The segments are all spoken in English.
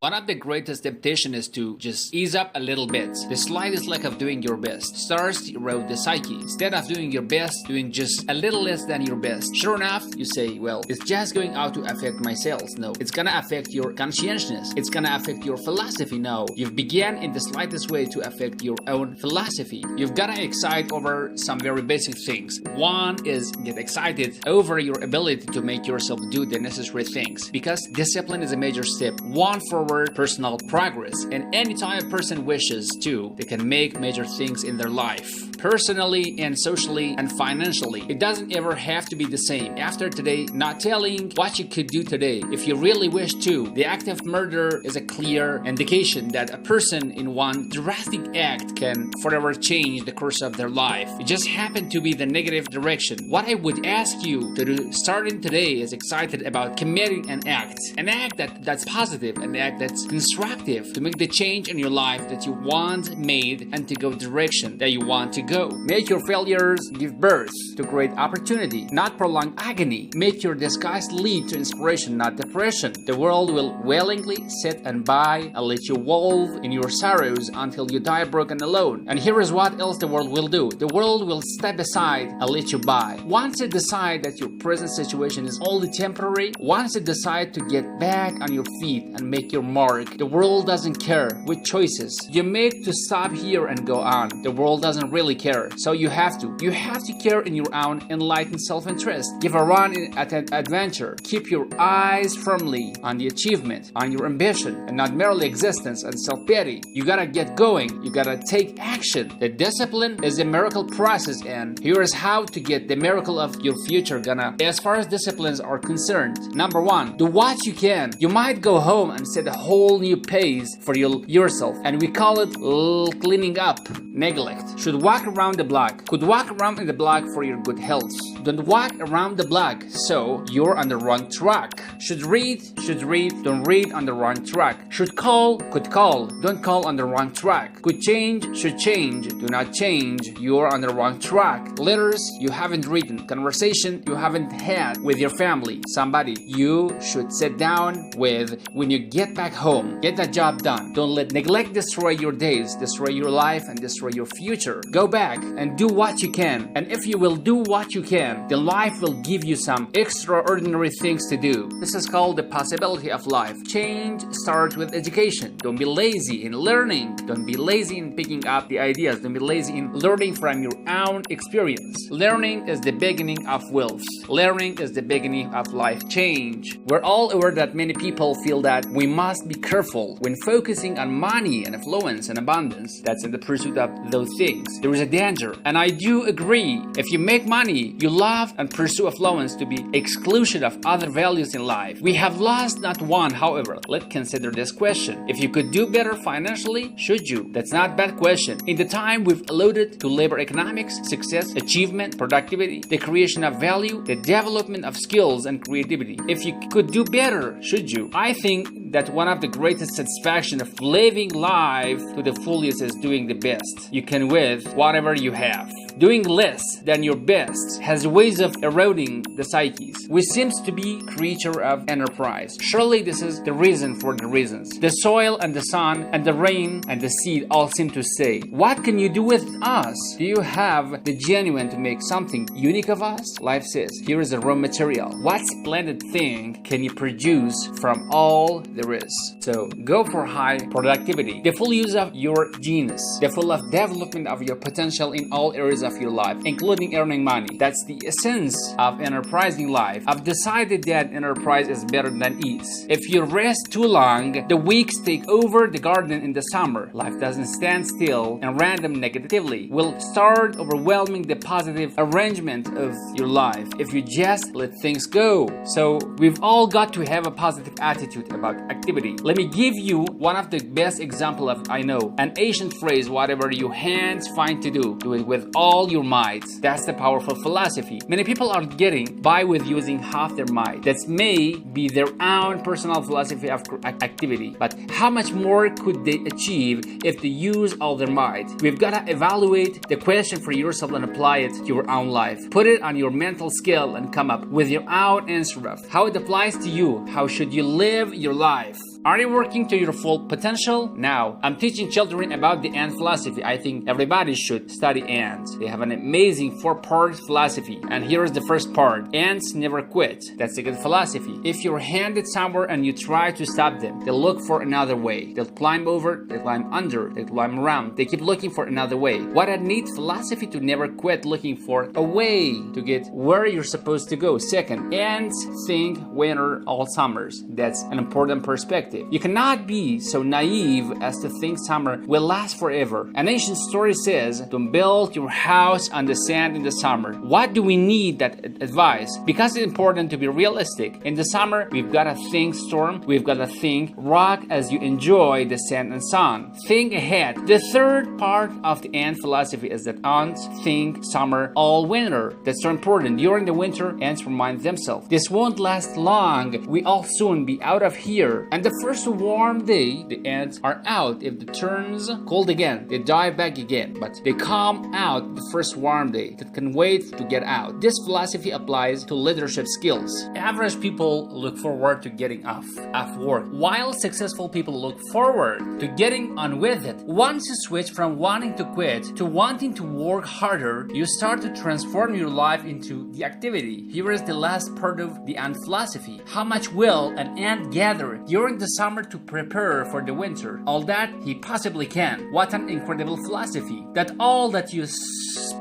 One of the greatest temptation is to just ease up a little bit. The slightest lack of doing your best starts to erode the psyche. Instead of doing your best, doing just a little less than your best. Sure enough, you say, well, it's just going out to affect my sales. No, it's gonna affect your conscientiousness. It's gonna affect your philosophy. No, you've began in the slightest way to affect your own philosophy. You've gotta excite over some very basic things. One is get excited over your ability to make yourself do the necessary things, because discipline is a major step. One forward personal progress, and anytime a person wishes to, they can make major things in their life. Personally and socially and financially. It doesn't ever have to be the same. After today, not telling what you could do today if you really wish to. The act of murder is a clear indication that a person in one drastic act can forever change the course of their life. It just happened to be the negative direction. What I would ask you to do starting today is excited about committing an act that's positive, an act that's constructive, to make the change in your life that you want made and to go the direction that you want to go. Make your failures give birth to great opportunity, not prolonged agony. Make your disguise lead to inspiration, not depression. The world will willingly sit and by and let you wallow in your sorrows until you die broken alone. And here is what else the world will do. The world will step aside and let you by. Once you decide that your present situation is only temporary, once you decide to get back on your feet and make your mark, the world doesn't care which choices you make to stop here and go on. The world doesn't really care. So you have to care in your own enlightened self-interest. Give a run at an adventure. Keep your eyes firmly on the achievement, on your ambition, and not merely existence and self-pity. You gotta get going. You gotta take action. The discipline is a miracle process, and here is how to get the miracle of your future gonna. As far as disciplines are concerned, number one, do what you can. You might go home and set a whole new pace for yourself, and we call it cleaning up. Neglect. Should walk around the block. Could walk around in the block for your good health. Don't walk around the block, so you're on the wrong track. Should read, don't read on the wrong track. Should call, could call, don't call on the wrong track. Could change, should change, do not change, you're on the wrong track. Letters you haven't written, conversation you haven't had with your family, somebody you should sit down with when you get back home. Get that job done. Don't let neglect destroy your days, destroy your life, and destroy your future. Go back and do what you can. And if you will do what you can, then life will give you some extraordinary things to do. This is called the possibility of life. Change starts with education. Don't be lazy in learning. Don't be lazy in picking up the ideas. Don't be lazy in learning from your own experience. Learning is the beginning of wealth. Learning is the beginning of life change. We're all aware that many people feel that we must be careful when focusing on money and affluence and abundance. That's in the pursuit of those things. There is a danger, and I do agree. If you make money, you love and pursue affluence to be exclusion of other values in life. We have lost not one. However, let's consider this question. If you could do better financially, should you? That's not a bad question. In the time we've alluded to labor economics, success, achievement, productivity, the creation of value, the development of skills and creativity. If you could do better, should you? I think that one of the greatest satisfaction of living life to the fullest is doing the best you can with whatever you have. Doing less than your best has ways of eroding the psyches. We seem to be creature of enterprise. Surely this is the reason for the reasons. The soil and the sun and the rain and the seed all seem to say, what can you do with us? Do you have the genuine to make something unique of us? Life says, here is the raw material. What splendid thing can you produce from all there is? So go for high productivity, the full use of your genius, the full of development of your potential in all areas of your life, including earning money. That's the essence of enterprising life. I've decided that enterprise is better than ease. If you rest too long, the weeks take over the garden in the summer. Life doesn't stand still, and random negatively will start overwhelming the positive arrangement of your life if you just let things go. So we've all got to have a positive attitude about activity. Let me give you one of the best example of I know, an ancient phrase, whatever your hands find to do it with all your might. That's the powerful philosophy. Many people are getting by with using half their might. That may be their own personal philosophy of activity, but how much more could they achieve if they use all their might? We've got to evaluate the question for yourself and apply it to your own life. Put it on your mental scale and come up with your own answer of how it applies to you. How should you live your life? Are you working to your full potential? Now, I'm teaching children about the ant philosophy. I think everybody should study ants. They have an amazing 4-part philosophy. And here is the first part. Ants never quit. That's a good philosophy. If you're handed somewhere and you try to stop them, they'll look for another way. They'll climb over, they'll climb under, they'll climb around. They keep looking for another way. What a neat philosophy to never quit looking for a way to get where you're supposed to go. Second, ants think winter all summers. That's an important perspective. You cannot be so naive as to think summer will last forever. An ancient story says, don't build your house on the sand in the summer. What do we need that advice? Because it's important to be realistic. In the summer, we've got to think storm. We've got to think rock as you enjoy the sand and sun. Think ahead. The third part of the ant philosophy is that ants think summer all winter. That's so important. During the winter, ants remind themselves, this won't last long. We all soon be out of here. And the first warm day, the ants are out. If it turns cold again, they dive back again. But they come out the first warm day that can wait to get out. This philosophy applies to leadership skills. Average people look forward to getting off work, while successful people look forward to getting on with it. Once you switch from wanting to quit to wanting to work harder, you start to transform your life into the activity. Here is the last part of the ant philosophy. How much will an ant gather during the summer to prepare for the winter? All that he possibly can. What an incredible philosophy. That all that you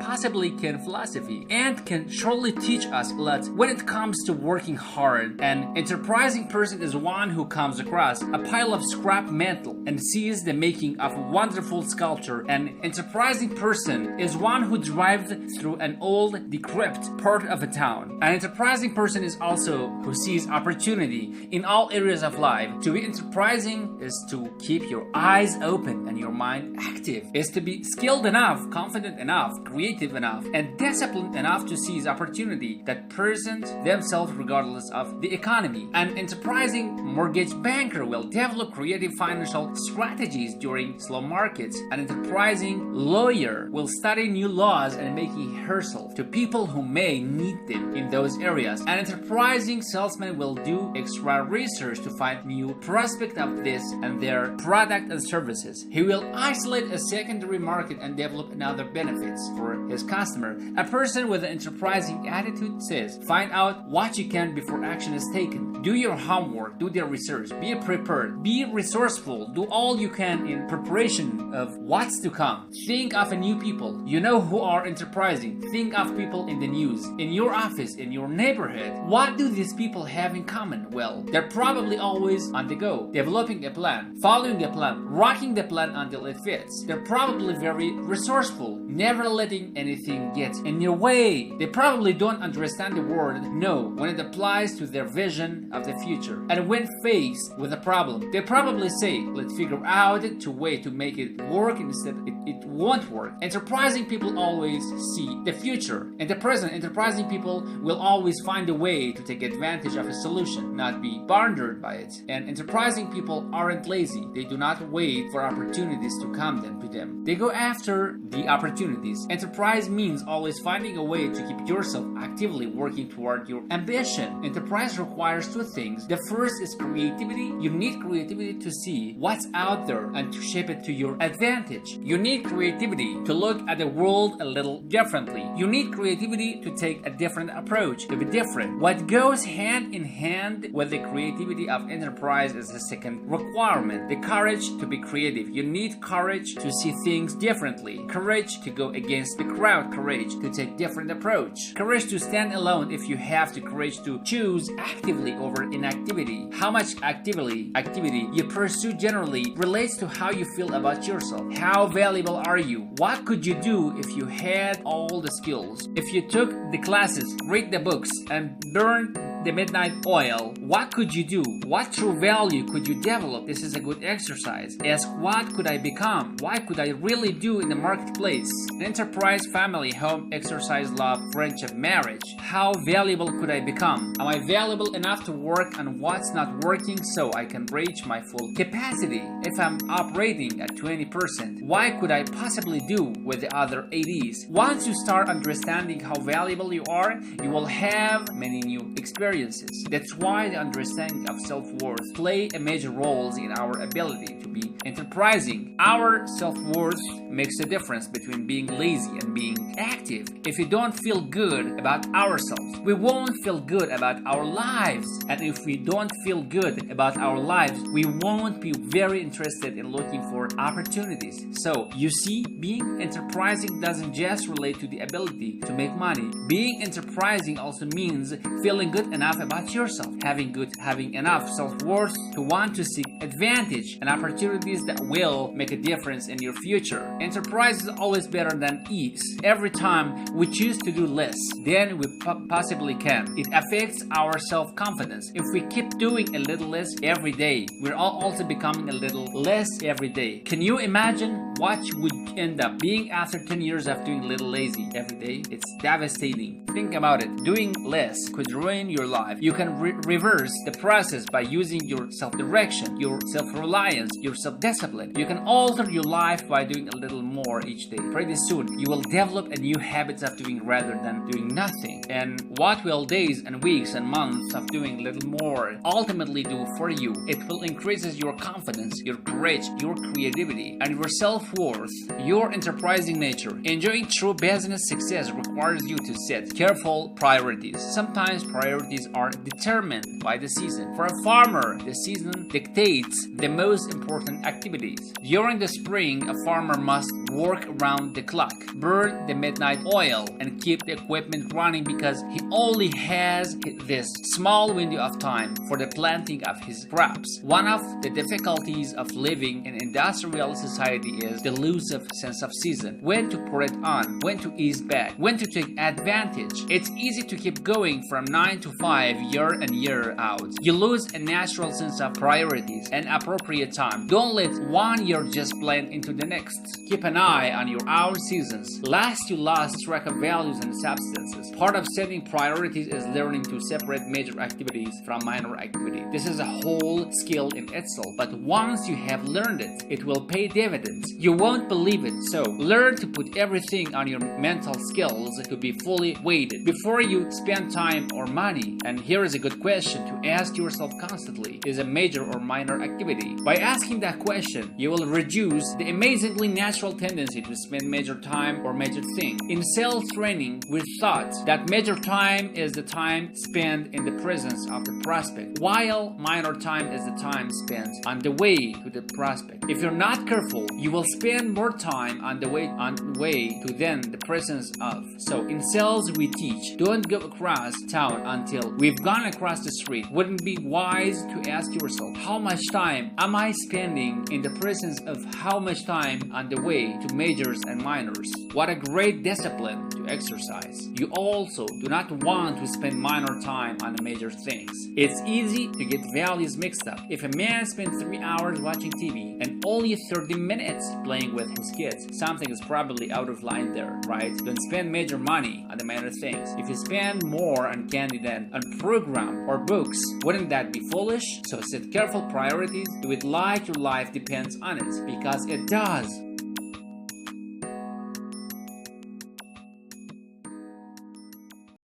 possibly can philosophy. Ant can surely teach us a lot when it comes to working hard. An enterprising person is one who comes across a pile of scrap metal and sees the making of a wonderful sculpture. An enterprising person is one who drives through an old, decrepit part of a town. An enterprising person is also who sees opportunity in all areas of life. To be enterprising is to keep your eyes open and your mind active. Is to be skilled enough, confident enough, creative enough, and disciplined enough to seize opportunity that present themselves regardless of the economy. An enterprising mortgage banker will develop creative financial strategies during slow markets. An enterprising lawyer will study new laws and make rehearsal to people who may need them in those areas. An enterprising salesman will do extra research to find new prospects of this and their product and services. He will isolate a secondary market and develop another benefits for his customer. A person with an enterprising attitude says, find out what you can before action is taken. Do your homework, do their research, be prepared, be resourceful, do all you can in preparation of what's to come. Think of a new people you know who are enterprising. Think of people in the news, in your office, in your neighborhood. What do these people have in common? Well, they're probably always on the go, developing a plan, following a plan, rocking the plan until it fits. They're probably very resourceful, never letting anything get in your way. They probably don't understand the word no when it applies to their vision of the future. And when faced with a problem, they probably say, let's figure out a way to make it work instead it won't work. Enterprising people always see the future. In the present, enterprising people will always find a way to take advantage of a solution, not be bounded by it. And enterprising people aren't lazy. They do not wait for opportunities to come to them. They go after the opportunities. Enterprise means always finding a way to keep yourself actively working toward your ambition. Enterprise requires two things. The first is creativity. You need creativity to see what's out there and to shape it to your advantage. You need creativity to look at the world a little differently. You need creativity to take a different approach, to be different. What goes hand in hand with the creativity of enterprise is the second requirement, the courage to be creative. You need courage to see things differently, courage to go against the crowd, courage to take different approach, courage to stand alone if you have to, courage to choose actively over inactivity. How much activity you pursue generally relates to how you feel about yourself. How valuable are you? What could you do if you had all the skills? If you took the classes, read the books, and burned the midnight oil, what could you do? What true value could you develop? This is a good exercise. Ask, what could I become? What could I really do in the marketplace? An enterprise, family, home, exercise, love, friendship, marriage. How valuable could I become? Am I valuable enough to work on what's not working so I can reach my full capacity? If I'm operating at 20%, what could I possibly do with the other 80s? Once you start understanding how valuable you are, you will have many new experiences experiences. That's why the understanding of self-worth play a major role in our ability to be enterprising. Our self-worth makes a difference between being lazy and being active. If we don't feel good about ourselves, we won't feel good about our lives. And if we don't feel good about our lives, we won't be very interested in looking for opportunities. So, you see, being enterprising doesn't just relate to the ability to make money. Being enterprising also means feeling good enough about yourself, having enough self-worth to want to seek advantage and opportunities that will make a difference in your future. Enterprise is always better than ease. Every time we choose to do less than we possibly can, it affects our self-confidence. If we keep doing a little less every day, we're also becoming a little less every day. Can you imagine what you would end up being after 10 years of doing a little lazy every day? It's devastating. Think about it. Doing less could ruin your life. You can reverse the process by using your self-direction, your self-reliance, your self-discipline. You can alter your life by doing a little more each day. Pretty soon, you will develop a new habit of doing rather than doing nothing. And what will days and weeks and months of doing a little more ultimately do for you? It will increase your confidence, your courage, your creativity, and your self-worth, your enterprising nature. Enjoying true business success requires you to set careful priorities. Sometimes priorities are determined by the season. For a farmer, the season dictates the most important activities. During the spring, a farmer must work around the clock, burn the midnight oil, and keep the equipment running because he only has this small window of time for the planting of his crops. One of the difficulties of living in industrial society is the elusive sense of season. When to put it on, when to ease back, when to take advantage. It's easy to keep going from 9 to 5 year in year out. You lose a natural sense of priorities and appropriate time. Don't let one year just blend into the next. Keep an eye on your hour seasons. Last you lost track of values and substances. Part of setting priorities is learning to separate major activities from minor activity. This is a whole skill in itself, but once you have learned it, it will pay dividends. You won't believe it, so learn to put everything on your mental skills to be fully weighted before you spend time or money. And here is a good question to ask yourself constantly: is a major or minor activity? By asking that question, you will reduce the amazingly natural tendency to spend major time or major thing. In sales training, we're taught that major time is the time spent in the presence of the prospect, while minor time is the time spent on the way to the prospect. If you're not careful, you will spend more time on the way to than the presence of. So in sales, we teach, don't go across town until we've gone across the street. Wouldn't it be wise to ask yourself, how much time am I spending in the presence of how much time on the way to majors and minors? What a great discipline to exercise. You also do not want to spend minor time on the major things. It's easy to get values mixed up. If a man spends 3 hours watching TV and only 30 minutes playing with his kids, something is probably out of line there, right? Don't spend major money on the minor things. If you spend more on candy than on program or books, wouldn't that be foolish? So set careful priorities. Do it like your life depends on it, because it does.